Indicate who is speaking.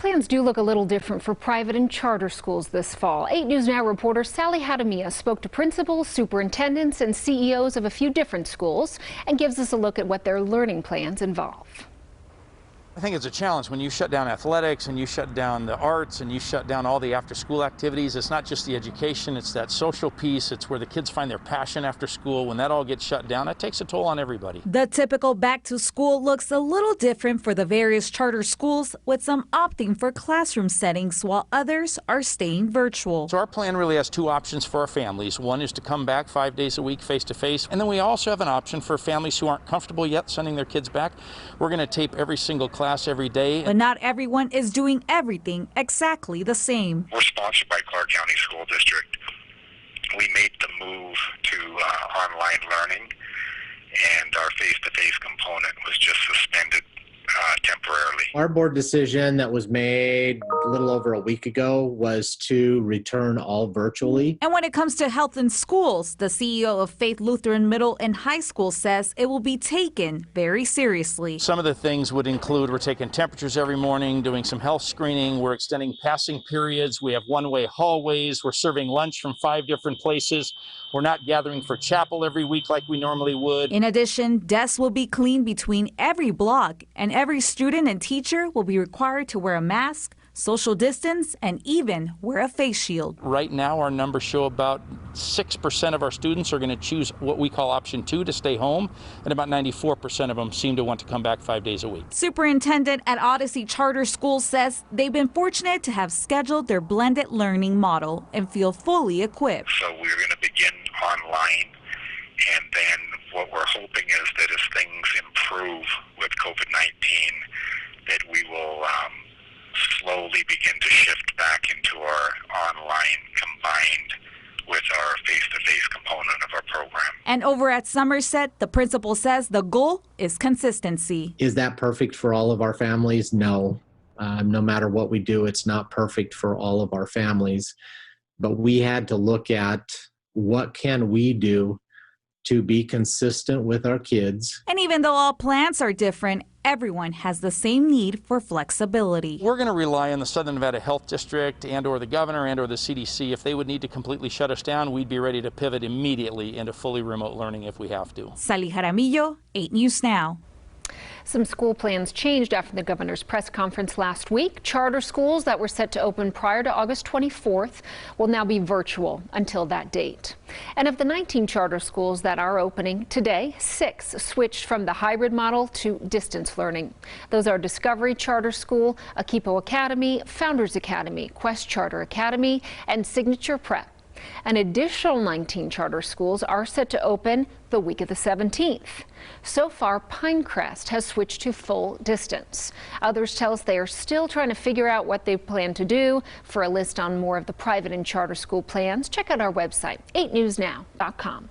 Speaker 1: Plans do look a little different for private and charter schools this fall. 8 News Now reporter Sally Hadamia spoke to principals, superintendents, and CEOs of a few different schools and gives us a look at what their learning plans involve.
Speaker 2: I think it's a challenge when you shut down athletics and you shut down the arts and you shut down all the after-school activities. It's not just the education, it's that social piece. It's where the kids find their passion after school. When that all gets shut down, it takes a toll on everybody.
Speaker 3: The typical back-to-school looks a little different for the various charter schools, with some opting for classroom settings while others are staying virtual.
Speaker 2: So our plan really has two options for our families. One is to come back 5 days a week face-to-face, and then we also have an option for families who aren't comfortable yet sending their kids back. We're going to tape every single class every day.
Speaker 3: But not everyone is doing everything exactly the same.
Speaker 4: We're sponsored by Clark County School District. We made the move to online learning, and our face-to-face component was just suspended temporarily.
Speaker 5: Our board decision that was made a little over a week ago was to return all virtually.
Speaker 3: And when it comes to health in schools, the CEO of Faith Lutheran Middle and High School says it will be taken very seriously.
Speaker 2: Some of the things would include we're taking temperatures every morning, doing some health screening, we're extending passing periods, we have one-way hallways, we're serving lunch from 5 different places, we're not gathering for chapel every week like we normally would.
Speaker 3: In addition, desks will be cleaned between every block, and every student and teacher will be required to wear a mask, social distance, and even wear a face shield.
Speaker 2: Right now, our numbers show about 6% of our students are going to choose what we call option 2 to stay home, and about 94% of them seem to want to come back 5 days a week.
Speaker 3: Superintendent at Odyssey Charter School says they've been fortunate to have scheduled their blended learning model and feel fully equipped.
Speaker 4: So we're going to begin online, and then what we're hoping is that as things improve with COVID-19, that we will slowly begin to shift back into our online combined with our face-to-face component of our program.
Speaker 3: And over at Somerset, the principal says the goal is consistency.
Speaker 5: Is that perfect for all of our families? No. No matter what we do, it's not perfect for all of our families. But we had to look at what can we do to be consistent with our kids.
Speaker 3: And even though all plans are different, everyone has the same need for flexibility.
Speaker 2: We're going to rely on the Southern Nevada Health District and or the governor and or the CDC. If they would need to completely shut us down, we'd be ready to pivot immediately into fully remote learning if we have to.
Speaker 3: Sally Jaramillo, 8 News Now.
Speaker 1: Some school plans changed after the governor's press conference last week. Charter schools that were set to open prior to August 24th will now be virtual until that date. And of the 19 charter schools that are opening today, 6 switched from the hybrid model to distance learning. Those are Discovery Charter School, Akipo Academy, Founders Academy, Quest Charter Academy, and Signature Prep. An additional 19 charter schools are set to open the week of the 17th. So far, Pinecrest has switched to full distance. Others tell us they are still trying to figure out what they plan to do. For a list on more of the private and charter school plans, check out our website, 8newsnow.com.